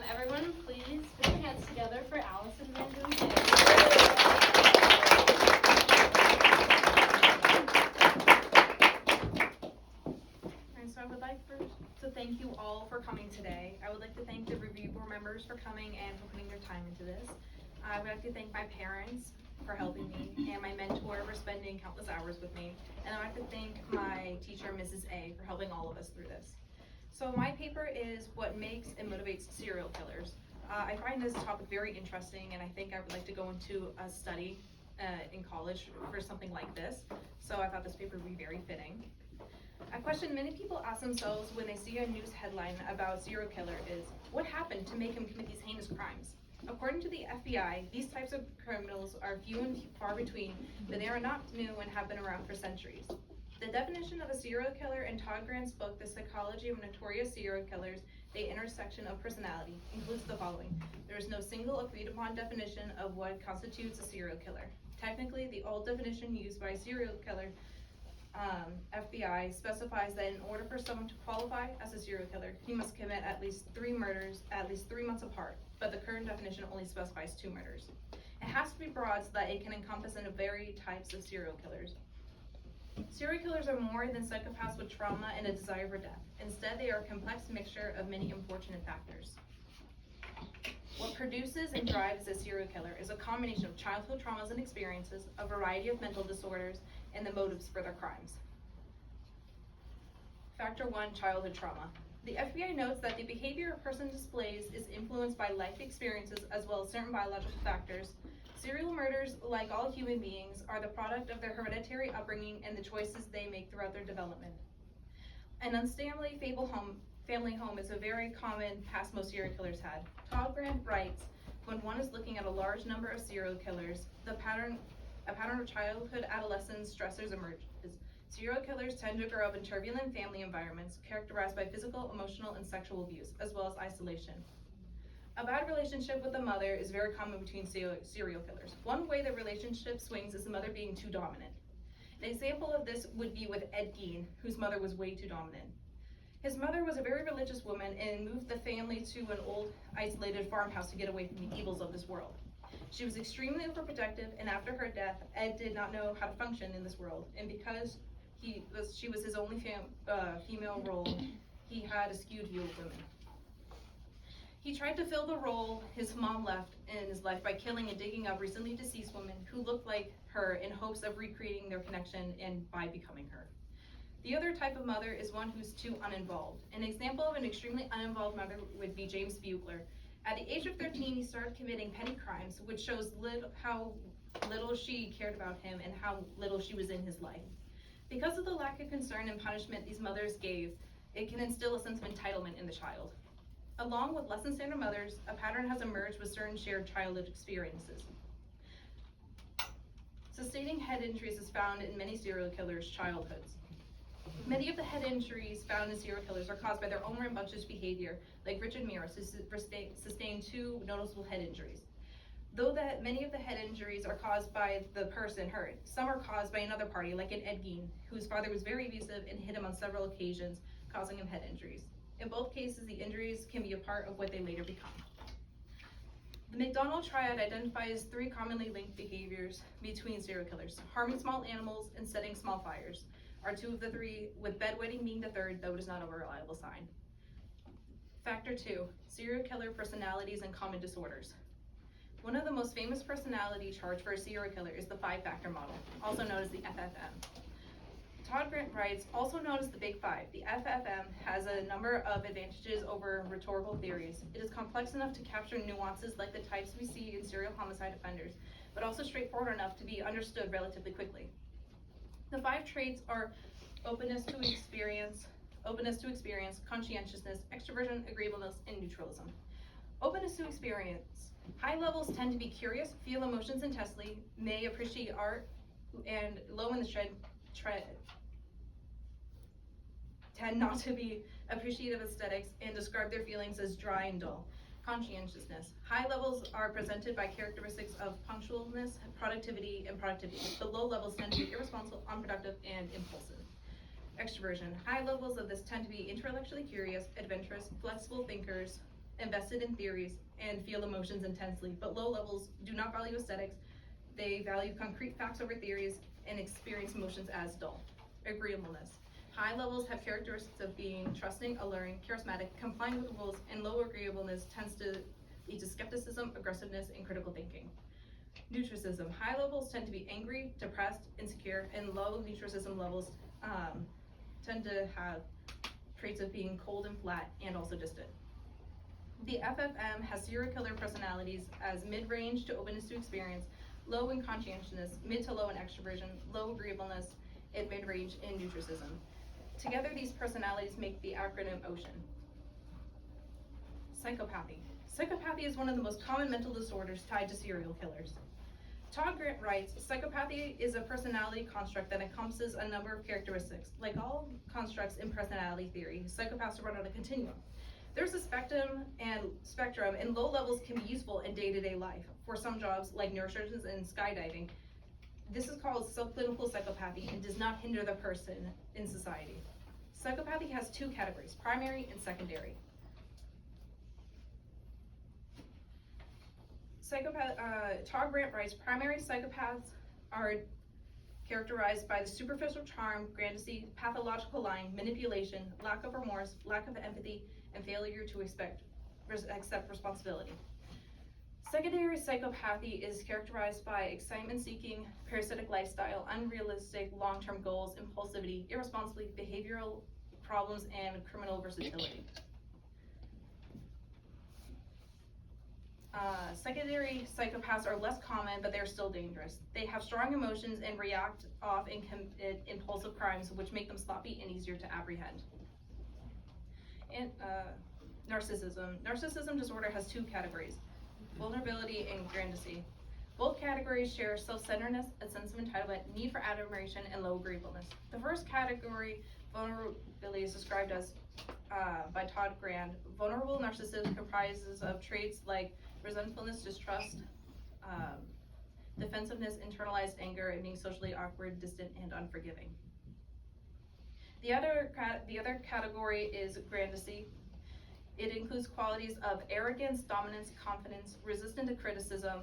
Everyone, please put your hands together for Allison Van Doom. So I would like first to thank you all for coming today. I would like to thank the review board members for coming and for putting their time into this. I would like to thank my parents for helping me and my mentor for spending countless hours with me. And I'd like to thank my teacher, Mrs. A, for helping all of us through this. So my paper is what makes and motivates serial killers. I find this topic very interesting, and I think I would like to go into a study in college for something like this. So I thought this paper would be very fitting. A question many people ask themselves when they see a news headline about a serial killer is, what happened to make him commit these heinous crimes? According to the FBI, these types of criminals are few and far between, but they are not new and have been around for centuries. The definition of a serial killer in Todd Grant's book, The Psychology of Notorious Serial Killers, The Intersection of Personality, includes the following. There is no single agreed upon definition of what constitutes a serial killer. Technically, the old definition used by serial killer FBI specifies that in order for someone to qualify as a serial killer, he must commit at least 3 murders at least 3 months apart, but the current definition only specifies 2 murders. It has to be broad so that it can encompass in varied types of serial killers. Serial killers are more than psychopaths with trauma and a desire for death. Instead, they are a complex mixture of many unfortunate factors. What produces and drives a serial killer is a combination of childhood traumas and experiences, a variety of mental disorders, and the motives for their crimes. Factor 1, childhood trauma. The FBI notes that the behavior a person displays is influenced by life experiences as well as certain biological factors. Serial murders, like all human beings, are the product of their hereditary upbringing and the choices they make throughout their development. An unstable family home is a very common past most serial killers had. Todd Grant writes, when one is looking at a large number of serial killers, a pattern of childhood adolescent stressors emerges. Serial killers tend to grow up in turbulent family environments characterized by physical, emotional, and sexual abuse, as well as isolation. A bad relationship with the mother is very common between serial killers. One way the relationship swings is the mother being too dominant. An example of this would be with Ed Gein, whose mother was way too dominant. His mother was a very religious woman and moved the family to an old, isolated farmhouse to get away from the evils of this world. She was extremely overprotective, and after her death, Ed did not know how to function in this world, and because she was his only female role, he had a skewed view of women. He tried to fill the role his mom left in his life by killing and digging up recently deceased women who looked like her in hopes of recreating their connection and by becoming her. The other type of mother is one who's too uninvolved. An example of an extremely uninvolved mother would be James Bugler. At the age of 13, he started committing petty crimes, which shows how little she cared about him and how little she was in his life. Because of the lack of concern and punishment these mothers gave, it can instill a sense of entitlement in the child. Along with less than standard mothers, a pattern has emerged with certain shared childhood experiences. Sustaining head injuries is found in many serial killers' childhoods. Many of the head injuries found in serial killers are caused by their own rambunctious behavior, like Richard Mears, who sustained 2 noticeable head injuries. Though many of the head injuries are caused by the person hurt, some are caused by another party, like an Ed Gein, whose father was very abusive and hit him on several occasions, causing him head injuries. In both cases, the injuries can be a part of what they later become. The McDonald triad identifies 3 commonly linked behaviors between serial killers. Harming small animals and setting small fires are 2 of the 3, with bedwetting being the 3rd, though it is not a reliable sign. Factor 2, serial killer personalities and common disorders. One of the most famous personality charts for a serial killer is the 5-factor model, also known as the FFM. Todd Grant writes, also known as the Big Five, the FFM has a number of advantages over rhetorical theories. It is complex enough to capture nuances like the types we see in serial homicide offenders, but also straightforward enough to be understood relatively quickly. The 5 traits are openness to experience, conscientiousness, extroversion, agreeableness, and neutralism. Openness to experience. High levels tend to be curious, feel emotions intensely, may appreciate art, and low in the tend not to be appreciative of aesthetics and describe their feelings as dry and dull. Conscientiousness. High levels are presented by characteristics of punctualness, productivity, and productivity. The low levels tend to be irresponsible, unproductive, and impulsive. Extroversion. High levels of this tend to be intellectually curious, adventurous, flexible thinkers, invested in theories, and feel emotions intensely, but low levels do not value aesthetics. They value concrete facts over theories and experience emotions as dull. Agreeableness. High levels have characteristics of being trusting, alluring, charismatic, complying with rules, and low agreeableness tends to lead to skepticism, aggressiveness, and critical thinking. Neuroticism. High levels tend to be angry, depressed, insecure, and low neuroticism levels tend to have traits of being cold and flat and also distant. The FFM has serial killer personalities as mid-range to openness to experience, low in conscientiousness, mid to low in extroversion, low agreeableness, and mid-range in neuroticism. Together, these personalities make the acronym OCEAN. Psychopathy. Psychopathy is one of the most common mental disorders tied to serial killers. Todd Grant writes, psychopathy is a personality construct that encompasses a number of characteristics. Like all constructs in personality theory, psychopaths run on a continuum. There's a spectrum, and low levels can be useful in day-to-day life. For some jobs, like neurosurgeons and skydiving, this is called subclinical psychopathy and does not hinder the person in society. Psychopathy has two categories, primary and secondary. Todd Grant writes, primary psychopaths are characterized by the superficial charm, grandiose, pathological lying, manipulation, lack of remorse, lack of empathy, and failure to accept responsibility. Secondary psychopathy is characterized by excitement-seeking, parasitic lifestyle, unrealistic long-term goals, impulsivity, irresponsibility, behavioral problems, and criminal versatility. Secondary psychopaths are less common, but they're still dangerous. They have strong emotions and react off and commit impulsive crimes, which make them sloppy and easier to apprehend. And narcissism. Narcissism disorder has two categories, vulnerability and grandiose. Both categories share self-centeredness, a sense of entitlement, need for admiration, and low agreeableness. The first category, vulnerability, is described as by Todd Grant. Vulnerable narcissism comprises of traits like resentfulness, distrust, defensiveness, internalized anger, and being socially awkward, distant, and unforgiving. The other category is grandiose. It includes qualities of arrogance, dominance, confidence, resistant to criticism,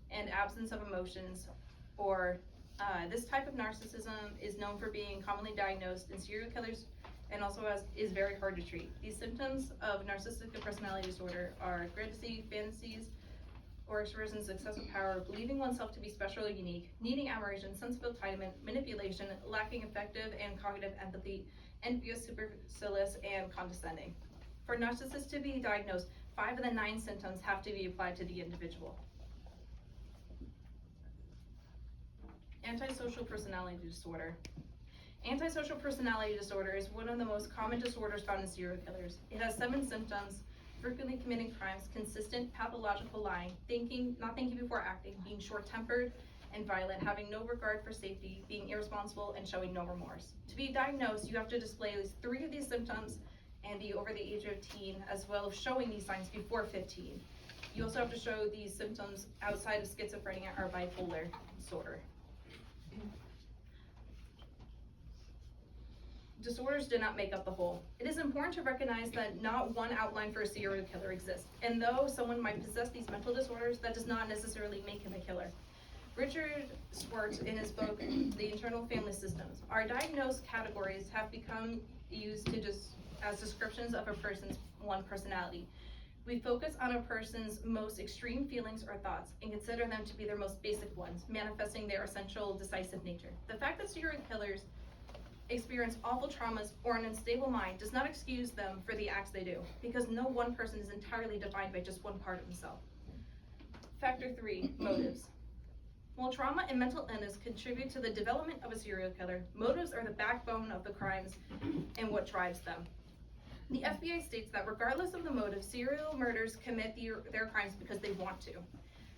and absence of emotions. Or this type of narcissism is known for being commonly diagnosed in serial killers and also is very hard to treat. These symptoms of narcissistic personality disorder are grandiose, fantasies, or expressions of excessive power, believing oneself to be special or unique, needing admiration, sense of entitlement, manipulation, lacking effective and cognitive empathy, envious, supercilious, and condescending. For narcissists to be diagnosed, 5 of the 9 symptoms have to be applied to the individual. Antisocial personality disorder. Antisocial personality disorder is one of the most common disorders found in serial killers. It has 7 symptoms: frequently committing crimes, consistent pathological lying, not thinking before acting, being short-tempered and violent, having no regard for safety, being irresponsible, and showing no remorse. To be diagnosed, you have to display at least 3 of these symptoms and be over the age of 18, as well as showing these signs before 15. You also have to show these symptoms outside of schizophrenia or bipolar disorder. Disorders do not make up the whole. It is important to recognize that not one outline for a serial killer exists, and though someone might possess these mental disorders, that does not necessarily make him a killer. Richard Schwartz, in his book, The Internal Family Systems, our diagnosed categories have become used as descriptions of a person's one personality. We focus on a person's most extreme feelings or thoughts and consider them to be their most basic ones, manifesting their essential decisive nature. The fact that serial killers experience awful traumas or an unstable mind does not excuse them for the acts they do, because no one person is entirely defined by just one part of himself. Factor 3, motives. While trauma and mental illness contribute to the development of a serial killer, motives are the backbone of the crimes and what drives them. The FBI states that regardless of the motive, serial murderers commit their crimes because they want to.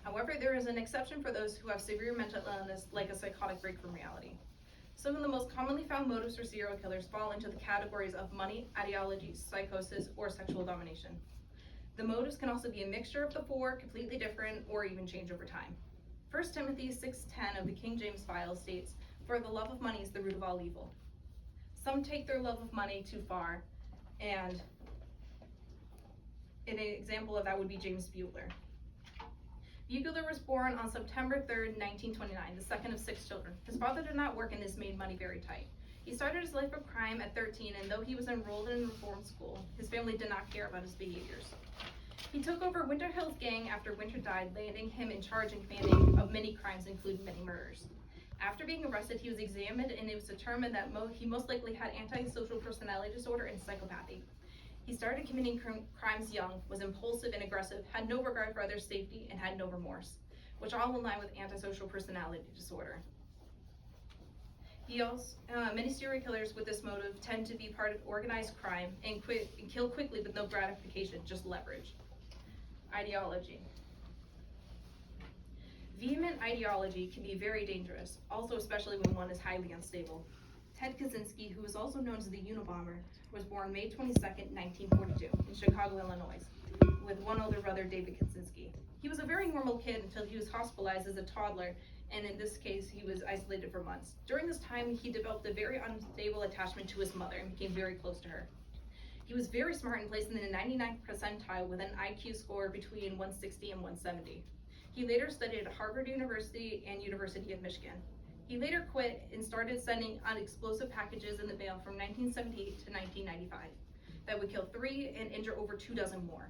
However, there is an exception for those who have severe mental illness, like a psychotic break from reality. Some of the most commonly found motives for serial killers fall into the categories of money, ideology, psychosis, or sexual domination. The motives can also be a mixture of the 4, completely different, or even change over time. 1 Timothy 6:10 of the King James Bible states, "For the love of money is the root of all evil." Some take their love of money too far, and an example of that would be James Bueller. Bueller was born on September 3rd, 1929, the second of 6 children. His father did not work and this made money very tight. He started his life of crime at 13, and though he was enrolled in a reform school, his family did not care about his behaviors. He took over Winter Hill's gang after Winter died, landing him in charge and commanding of many crimes, including many murders. After being arrested, he was examined, and it was determined that he most likely had antisocial personality disorder and psychopathy. He started committing crimes young, was impulsive and aggressive, had no regard for others' safety, and had no remorse, which all align with antisocial personality disorder. Many serial killers with this motive tend to be part of organized crime and kill quickly with no gratification, just leverage. Ideology. Vehement ideology can be very dangerous, also especially when one is highly unstable. Ted Kaczynski, who is also known as the Unabomber, was born May 22nd, 1942, in Chicago, Illinois, with one older brother, David Kaczynski. He was a very normal kid until he was hospitalized as a toddler, and in this case, he was isolated for months. During this time, he developed a very unstable attachment to his mother and became very close to her. He was very smart and placed in the 99th percentile with an IQ score between 160 and 170. He later studied at Harvard University and University of Michigan. He later quit and started sending out explosive packages in the mail from 1978 to 1995 that would kill 3 and injure over 24 more.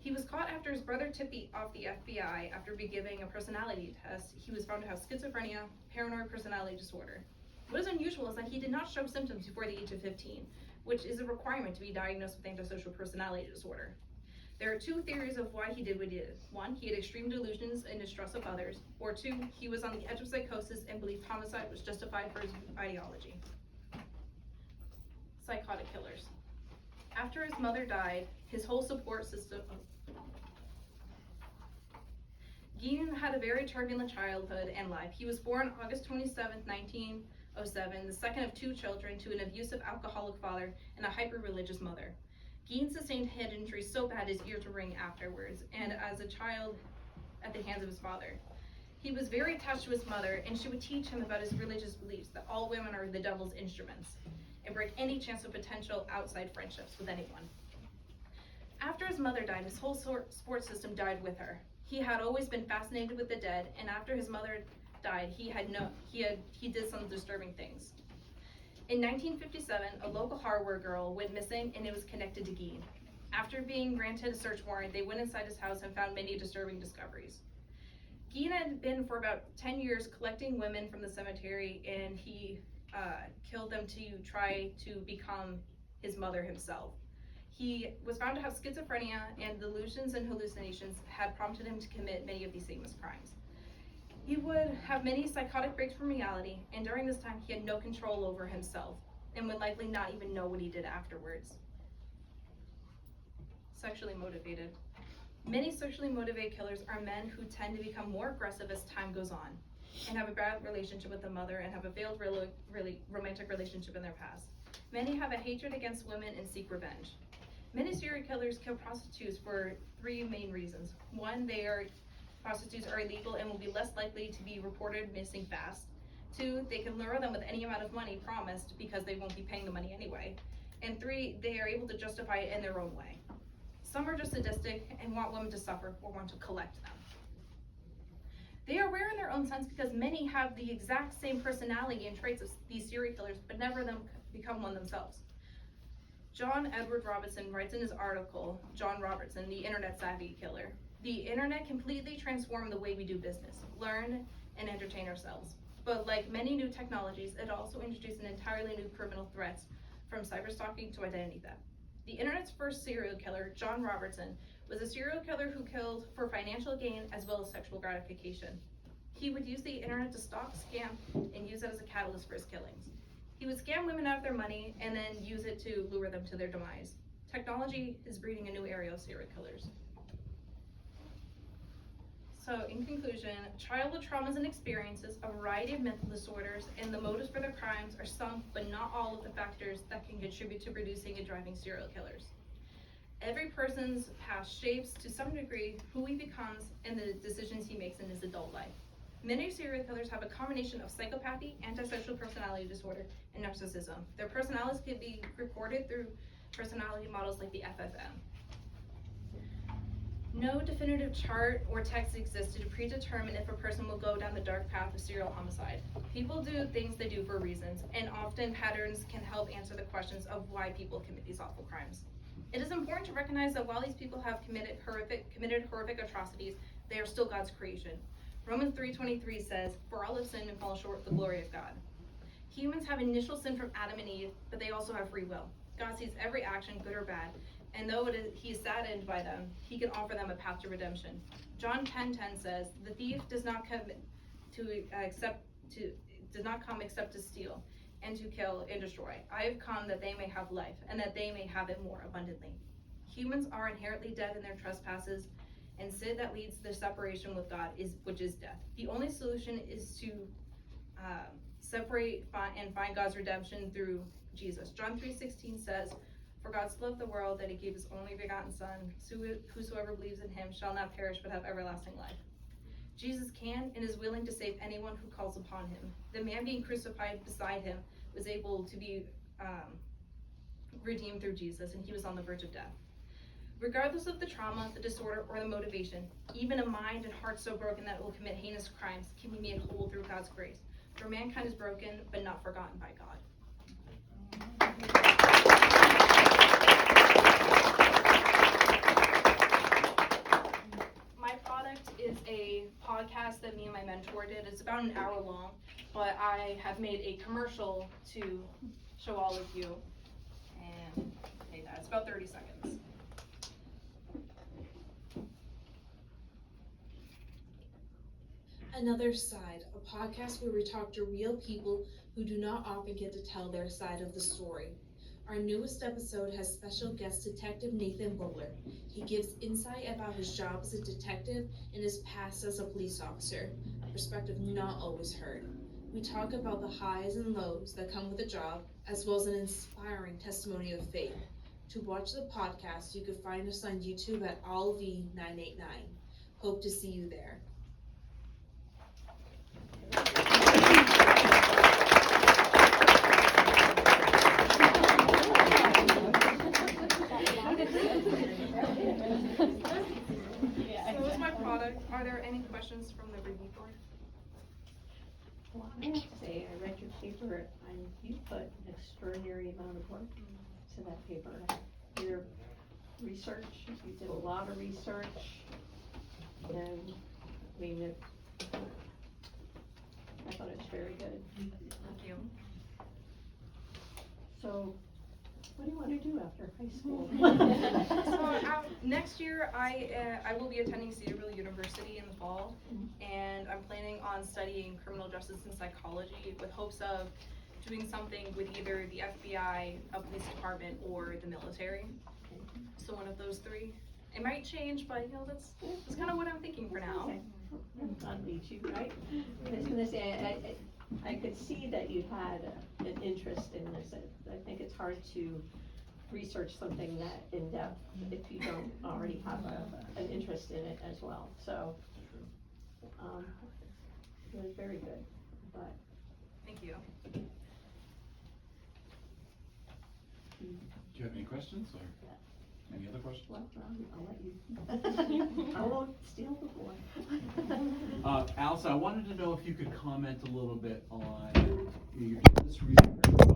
He was caught after his brother tipped off the FBI after giving a personality test. He was found to have schizophrenia, paranoid personality disorder. What is unusual is that he did not show symptoms before the age of 15, which is a requirement to be diagnosed with antisocial personality disorder. There are 2 theories of why he did what he did. 1, he had extreme delusions and distrust of others, or 2, he was on the edge of psychosis and believed homicide was justified for his ideology. Psychotic killers. After his mother died, his whole support system. Guillen had a very turbulent childhood and life. He was born August 27, 1907, the second of 2 children to an abusive alcoholic father and a hyper-religious mother. Guillen sustained head injuries so bad his ears were ringing afterwards, and as a child at the hands of his father. He was very attached to his mother, and she would teach him about his religious beliefs, that all women are the devil's instruments, and break any chance of potential outside friendships with anyone. After his mother died, his whole support system died with her. He had always been fascinated with the dead, and after his mother died, he did some disturbing things. In 1957, a local hardware girl went missing, and it was connected to Guillen. After being granted a search warrant, they went inside his house and found many disturbing discoveries. Guillen had been for about 10 years collecting women from the cemetery, and he killed them to try to become his mother himself. He was found to have schizophrenia, and delusions and hallucinations had prompted him to commit many of these famous crimes. He would have many psychotic breaks from reality, and during this time he had no control over himself and would likely not even know what he did afterwards. Sexually motivated. Many sexually motivated killers are men who tend to become more aggressive as time goes on and have a bad relationship with the mother and have a failed really romantic relationship in their past. Many have a hatred against women and seek revenge. Many serial killers kill prostitutes for 3 main reasons. 1, prostitutes are illegal and will be less likely to be reported missing fast. 2, they can lure them with any amount of money promised because they won't be paying the money anyway. And 3, they are able to justify it in their own way. Some are just sadistic and want women to suffer or want to collect them. They are rare in their own sense because many have the exact same personality and traits of these serial killers, but never become one themselves. John Edward Robertson writes in his article, John Robertson, the Internet Savvy Killer, "The internet completely transformed the way we do business, learn, and entertain ourselves. But like many new technologies, it also introduced an entirely new criminal threats, from cyberstalking to identity theft. The internet's first serial killer, John Robertson, was a serial killer who killed for financial gain as well as sexual gratification. He would use the internet to stalk, scam, and use it as a catalyst for his killings. He would scam women out of their money and then use it to lure them to their demise. Technology is breeding a new area of serial killers." So in conclusion, childhood traumas and experiences, a variety of mental disorders, and the motives for their crimes are some, but not all, of the factors that can contribute to producing and driving serial killers. Every person's past shapes, to some degree, who he becomes and the decisions he makes in his adult life. Many serial killers have a combination of psychopathy, antisocial personality disorder, and narcissism. Their personalities can be recorded through personality models like the FFM. No definitive chart or text exists to predetermine if a person will go down the dark path of serial homicide. People do things they do for reasons, and often patterns can help answer the questions of why people commit these awful crimes. It is important to recognize that while these people have committed horrific atrocities, they are still God's creation. Romans 3:23 says, "For all have sinned and fall short of the glory of God." Humans have initial sin from Adam and Eve, but they also have free will. God sees every action, good or bad, and though he is saddened by them, he can offer them a path to redemption. John 10:10 says, "The thief does not come except to steal and to kill and destroy. I have come that they may have life, and that they may have it more abundantly." Humans are inherently dead in their trespasses, and sin that leads to separation with God which is death. The only solution is to separate and find God's redemption through Jesus. John 3:16 says, "For God so loved the world that he gave his only begotten Son, whosoever believes in him shall not perish but have everlasting life." Jesus can and is willing to save anyone who calls upon him. The man being crucified beside him was able to be redeemed through Jesus, and he was on the verge of death. Regardless of the trauma, the disorder, or the motivation, even a mind and heart so broken that it will commit heinous crimes can be made whole through God's grace. For mankind is broken, but not forgotten by God. My product is a podcast that me and my mentor did. It's about an hour long, but I have made a commercial to show all of you. And it's about 30 seconds. Another Side, a podcast where we talk to real people who do not often get to tell their side of the story. Our newest episode has special guest detective Nathan Bowler. He gives insight about his job as a detective and his past as a police officer, a perspective not always heard. We talk about the highs and lows that come with a job, as well as an inspiring testimony of faith. To watch the podcast, you can find us on YouTube at allv989. Hope to see you there. So is my product. Are there any questions from the review board? Well, I have to say, I read your paper, and you put an extraordinary amount of work into that paper. Your research, you did a lot of research, and I mean, I thought it was very good. Thank you. So, what do you want to do after high school? So next year, I will be attending Cedarville University in the fall, and I'm planning on studying criminal justice and psychology with hopes of doing something with either the FBI, a police department, or the military. So one of those three. It might change, but that's kind of what I'm thinking for now. On you, right? I was gonna say, I could see that you had an interest in this. I think it's hard to research something that in depth if you don't already have an interest in it as well. So, it was very good. But Thank you. Do you have any questions or any other questions? well, I'll let you. I won't steal the boy. Allison, I wanted to know if you could comment a little bit on, you did this research about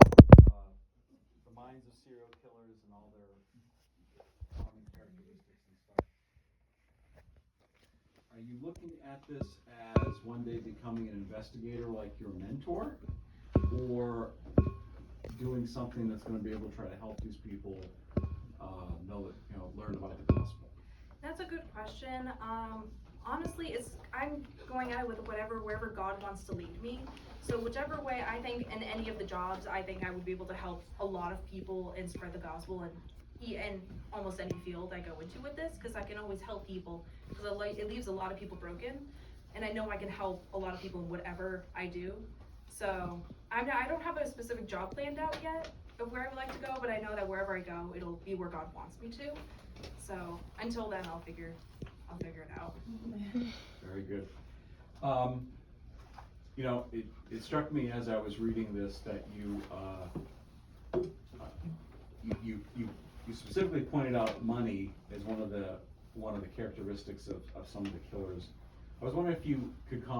the minds of serial killers and all their common characteristics and stuff. Are you looking at this as one day becoming an investigator like your mentor, or doing something that's going to be able to try to help these people learn about the gospel? That's a good question. Honestly, I'm going at it with wherever God wants to lead me. So whichever way, I think in any of the jobs, I think I would be able to help a lot of people and spread the gospel in almost any field I go into with this, because I can always help people, because it leaves a lot of people broken, and I know I can help a lot of people in whatever I do. So I don't have a specific job planned out yet of where I would like to go, but I know that wherever I go, it'll be where God wants me to. So until then, I'll figure it out. Very good. It struck me as I was reading this that you specifically pointed out money as one of the one of the characteristics of some of the killers. I was wondering if you could comment